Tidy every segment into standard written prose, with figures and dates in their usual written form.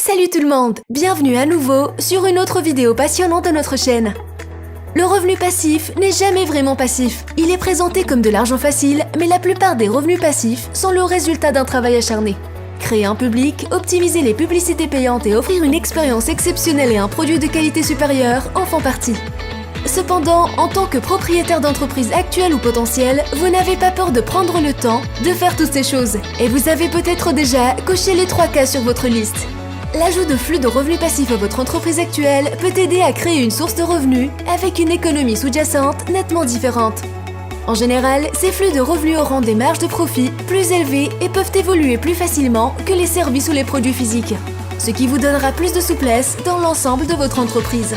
Salut tout le monde, bienvenue à nouveau sur une autre vidéo passionnante de notre chaîne. Le revenu passif n'est jamais vraiment passif. Il est présenté comme de l'argent facile, mais la plupart des revenus passifs sont le résultat d'un travail acharné. Créer un public, optimiser les publicités payantes et offrir une expérience exceptionnelle et un produit de qualité supérieure en font partie. Cependant, en tant que propriétaire d'entreprise actuelle ou potentielle, vous n'avez pas peur de prendre le temps de faire toutes ces choses. Et vous avez peut-être déjà coché les 3 cases sur votre liste. L'ajout de flux de revenus passifs à votre entreprise actuelle peut aider à créer une source de revenus avec une économie sous-jacente nettement différente. En général, ces flux de revenus auront des marges de profit plus élevées et peuvent évoluer plus facilement que les services ou les produits physiques, ce qui vous donnera plus de souplesse dans l'ensemble de votre entreprise.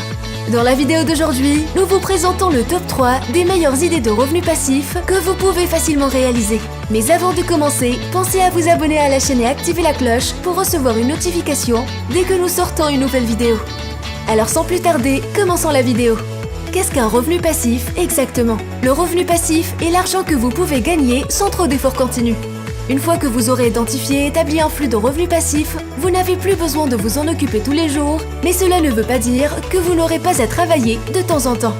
Dans la vidéo d'aujourd'hui, nous vous présentons le top 3 des meilleures idées de revenus passifs que vous pouvez facilement réaliser. Mais avant de commencer, pensez à vous abonner à la chaîne et activer la cloche pour recevoir une notification dès que nous sortons une nouvelle vidéo. Alors sans plus tarder, commençons la vidéo. Qu'est-ce qu'un revenu passif exactement? Le revenu passif est l'argent que vous pouvez gagner sans trop d'efforts continus. Une fois que vous aurez identifié et établi un flux de revenus passifs, vous n'avez plus besoin de vous en occuper tous les jours, mais cela ne veut pas dire que vous n'aurez pas à travailler de temps en temps.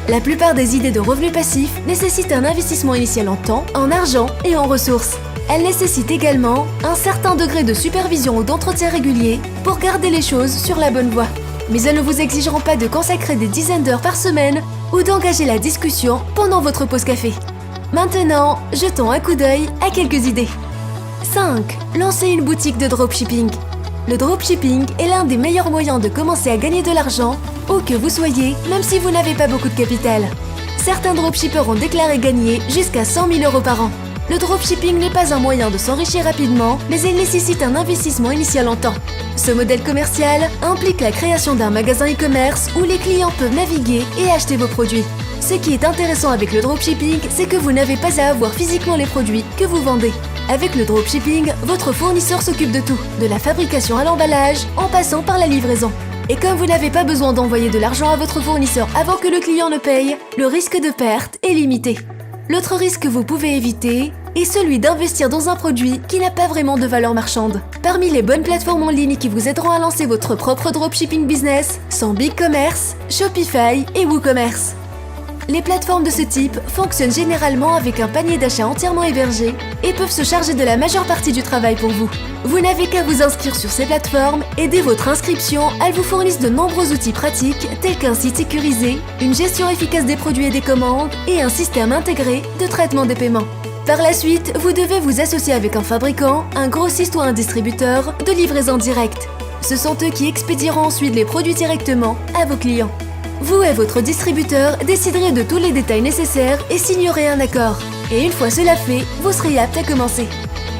La plupart des idées de revenus passifs nécessitent un investissement initial en temps, en argent et en ressources. Elles nécessitent également un certain degré de supervision ou d'entretien régulier pour garder les choses sur la bonne voie. Mais elles ne vous exigeront pas de consacrer des dizaines d'heures par semaine ou d'engager la discussion pendant votre pause café. Maintenant, jetons un coup d'œil à quelques idées. 5. Lancez une boutique de dropshipping. Le dropshipping est l'un des meilleurs moyens de commencer à gagner de l'argent, où que vous soyez, même si vous n'avez pas beaucoup de capital. Certains dropshippers ont déclaré gagner jusqu'à 100 000 € par an. Le dropshipping n'est pas un moyen de s'enrichir rapidement, mais il nécessite un investissement initial en temps. Ce modèle commercial implique la création d'un magasin e-commerce où les clients peuvent naviguer et acheter vos produits. Ce qui est intéressant avec le dropshipping, c'est que vous n'avez pas à avoir physiquement les produits que vous vendez. Avec le dropshipping, votre fournisseur s'occupe de tout, de la fabrication à l'emballage, en passant par la livraison. Et comme vous n'avez pas besoin d'envoyer de l'argent à votre fournisseur avant que le client ne paye, le risque de perte est limité. L'autre risque que vous pouvez éviter est celui d'investir dans un produit qui n'a pas vraiment de valeur marchande. Parmi les bonnes plateformes en ligne qui vous aideront à lancer votre propre dropshipping business sont BigCommerce, Shopify et WooCommerce. Les plateformes de ce type fonctionnent généralement avec un panier d'achat entièrement hébergé et peuvent se charger de la majeure partie du travail pour vous. Vous n'avez qu'à vous inscrire sur ces plateformes et dès votre inscription, elles vous fournissent de nombreux outils pratiques tels qu'un site sécurisé, une gestion efficace des produits et des commandes et un système intégré de traitement des paiements. Par la suite, vous devez vous associer avec un fabricant, un grossiste ou un distributeur de livraison directe. Ce sont eux qui expédieront ensuite les produits directement à vos clients. Vous et votre distributeur déciderez de tous les détails nécessaires et signerez un accord. Et une fois cela fait, vous serez apte à commencer.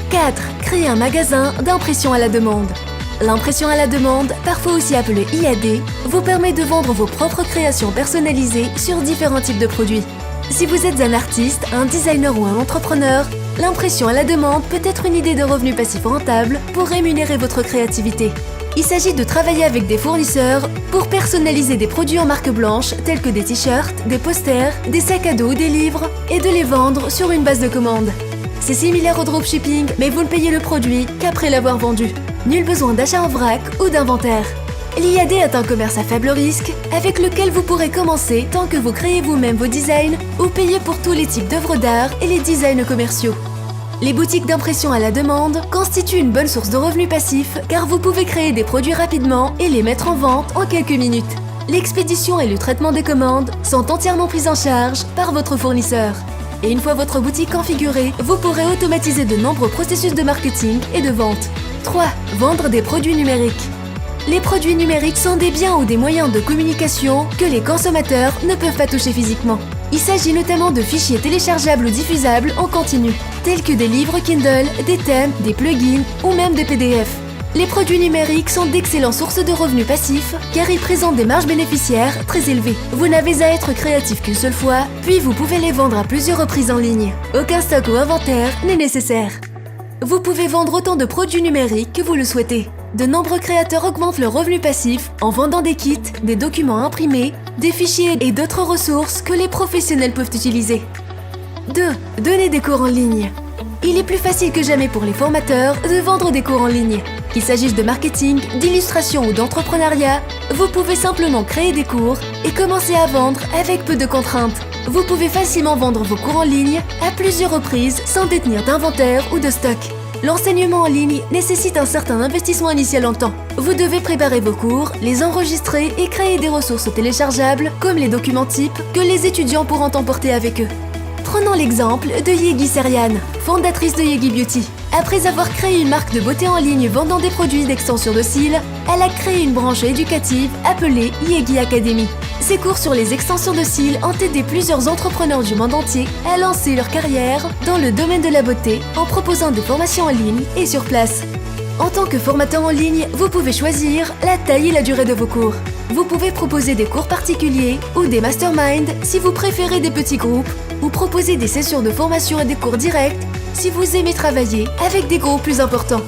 4. Créer un magasin d'impression à la demande. L'impression à la demande, parfois aussi appelée IAD, vous permet de vendre vos propres créations personnalisées sur différents types de produits. Si vous êtes un artiste, un designer ou un entrepreneur, l'impression à la demande peut être une idée de revenu passif rentable pour rémunérer votre créativité. Il s'agit de travailler avec des fournisseurs pour personnaliser des produits en marque blanche tels que des t-shirts, des posters, des sacs à dos ou des livres et de les vendre sur une base de commande. C'est similaire au dropshipping, mais vous ne payez le produit qu'après l'avoir vendu. Nul besoin d'achat en vrac ou d'inventaire. L'IAD est un commerce à faible risque avec lequel vous pourrez commencer tant que vous créez vous-même vos designs ou payez pour tous les types d'œuvres d'art et les designs commerciaux. Les boutiques d'impression à la demande constituent une bonne source de revenus passifs car vous pouvez créer des produits rapidement et les mettre en vente en quelques minutes. L'expédition et le traitement des commandes sont entièrement pris en charge par votre fournisseur. Et une fois votre boutique configurée, vous pourrez automatiser de nombreux processus de marketing et de vente. 3. Vendre des produits numériques. Les produits numériques sont des biens ou des moyens de communication que les consommateurs ne peuvent pas toucher physiquement. Il s'agit notamment de fichiers téléchargeables ou diffusables en continu, tels que des livres Kindle, des thèmes, des plugins ou même des PDF. Les produits numériques sont d'excellentes sources de revenus passifs car ils présentent des marges bénéficiaires très élevées. Vous n'avez à être créatif qu'une seule fois, puis vous pouvez les vendre à plusieurs reprises en ligne. Aucun stock ou inventaire n'est nécessaire. Vous pouvez vendre autant de produits numériques que vous le souhaitez. De nombreux créateurs augmentent leur revenu passif en vendant des kits, des documents imprimés, des fichiers et d'autres ressources que les professionnels peuvent utiliser. 2. Donner des cours en ligne. Il est plus facile que jamais pour les formateurs de vendre des cours en ligne. Qu'il s'agisse de marketing, d'illustration ou d'entrepreneuriat, vous pouvez simplement créer des cours et commencer à vendre avec peu de contraintes. Vous pouvez facilement vendre vos cours en ligne à plusieurs reprises sans détenir d'inventaire ou de stock. L'enseignement en ligne nécessite un certain investissement initial en temps. Vous devez préparer vos cours, les enregistrer et créer des ressources téléchargeables comme les documents types que les étudiants pourront emporter avec eux. Prenons l'exemple de Yegi Seriane, fondatrice de Yegi Beauty. Après avoir créé une marque de beauté en ligne vendant des produits d'extension de cils, elle a créé une branche éducative appelée Yegi Academy. Ces cours sur les extensions de cils ont aidé plusieurs entrepreneurs du monde entier à lancer leur carrière dans le domaine de la beauté en proposant des formations en ligne et sur place. En tant que formateur en ligne, vous pouvez choisir la taille et la durée de vos cours. Vous pouvez proposer des cours particuliers ou des masterminds si vous préférez des petits groupes, ou proposer des sessions de formation et des cours directs si vous aimez travailler avec des groupes plus importants.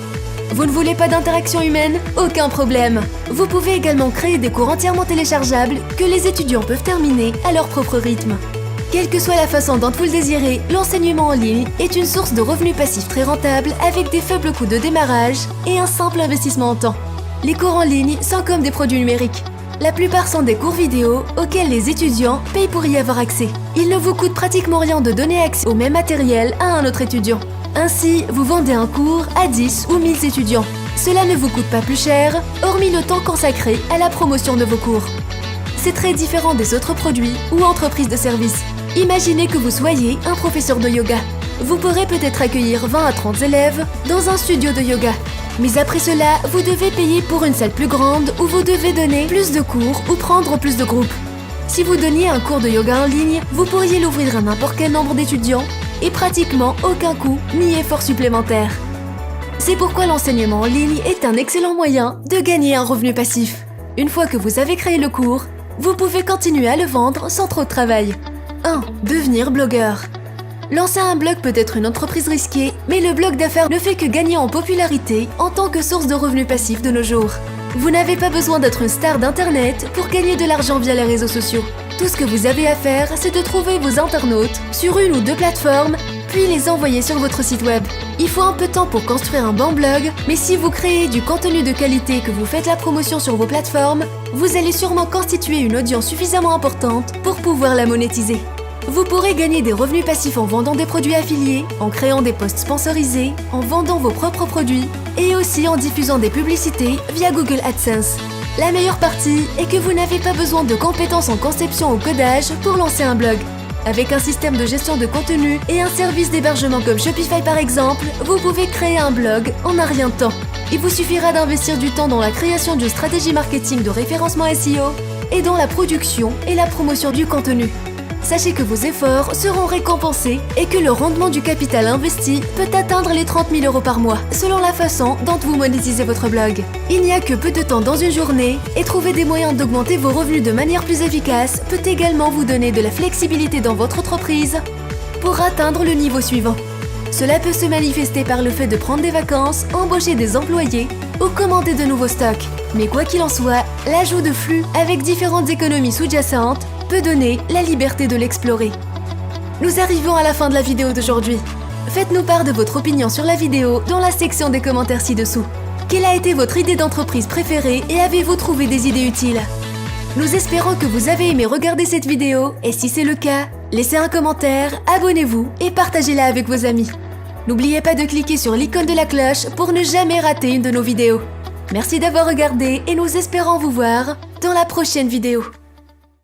Vous ne voulez pas d'interaction humaine? Aucun problème. Vous pouvez également créer des cours entièrement téléchargeables que les étudiants peuvent terminer à leur propre rythme. Quelle que soit la façon dont vous le désirez, l'enseignement en ligne est une source de revenus passifs très rentable avec des faibles coûts de démarrage et un simple investissement en temps. Les cours en ligne sont comme des produits numériques. La plupart sont des cours vidéo auxquels les étudiants payent pour y avoir accès. Il ne vous coûte pratiquement rien de donner accès au même matériel à un autre étudiant. Ainsi, vous vendez un cours à 10 ou 1000 étudiants. Cela ne vous coûte pas plus cher, hormis le temps consacré à la promotion de vos cours. C'est très différent des autres produits ou entreprises de services. Imaginez que vous soyez un professeur de yoga. Vous pourrez peut-être accueillir 20 à 30 élèves dans un studio de yoga. Mais après cela, vous devez payer pour une salle plus grande où vous devez donner plus de cours ou prendre plus de groupes. Si vous donniez un cours de yoga en ligne, vous pourriez l'ouvrir à n'importe quel nombre d'étudiants et pratiquement aucun coût ni effort supplémentaire. C'est pourquoi l'enseignement en ligne est un excellent moyen de gagner un revenu passif. Une fois que vous avez créé le cours, vous pouvez continuer à le vendre sans trop de travail. 1. Devenir blogueur. Lancer un blog peut être une entreprise risquée, mais le blog d'affaires ne fait que gagner en popularité en tant que source de revenus passifs de nos jours. Vous n'avez pas besoin d'être une star d'internet pour gagner de l'argent via les réseaux sociaux. Tout ce que vous avez à faire, c'est de trouver vos internautes sur une ou deux plateformes, puis les envoyer sur votre site web. Il faut un peu de temps pour construire un bon blog, mais si vous créez du contenu de qualité et que vous faites la promotion sur vos plateformes, vous allez sûrement constituer une audience suffisamment importante pour pouvoir la monétiser. Vous pourrez gagner des revenus passifs en vendant des produits affiliés, en créant des posts sponsorisés, en vendant vos propres produits et aussi en diffusant des publicités via Google AdSense. La meilleure partie est que vous n'avez pas besoin de compétences en conception ou codage pour lancer un blog. Avec un système de gestion de contenu et un service d'hébergement comme Shopify par exemple, vous pouvez créer un blog en un rien de temps. Il vous suffira d'investir du temps dans la création d'une stratégie marketing de référencement SEO et dans la production et la promotion du contenu. Sachez que vos efforts seront récompensés et que le rendement du capital investi peut atteindre les 30 000 € par mois, selon la façon dont vous monétisez votre blog. Il n'y a que peu de temps dans une journée et trouver des moyens d'augmenter vos revenus de manière plus efficace peut également vous donner de la flexibilité dans votre entreprise pour atteindre le niveau suivant. Cela peut se manifester par le fait de prendre des vacances, embaucher des employés ou commander de nouveaux stocks. Mais quoi qu'il en soit, l'ajout de flux avec différentes économies sous-jacentes peut donner la liberté de l'explorer. Nous arrivons à la fin de la vidéo d'aujourd'hui. Faites-nous part de votre opinion sur la vidéo dans la section des commentaires ci-dessous. Quelle a été votre idée d'entreprise préférée et avez-vous trouvé des idées utiles? Nous espérons que vous avez aimé regarder cette vidéo et si c'est le cas, laissez un commentaire, abonnez-vous et partagez-la avec vos amis. N'oubliez pas de cliquer sur l'icône de la cloche pour ne jamais rater une de nos vidéos. Merci d'avoir regardé et nous espérons vous voir dans la prochaine vidéo.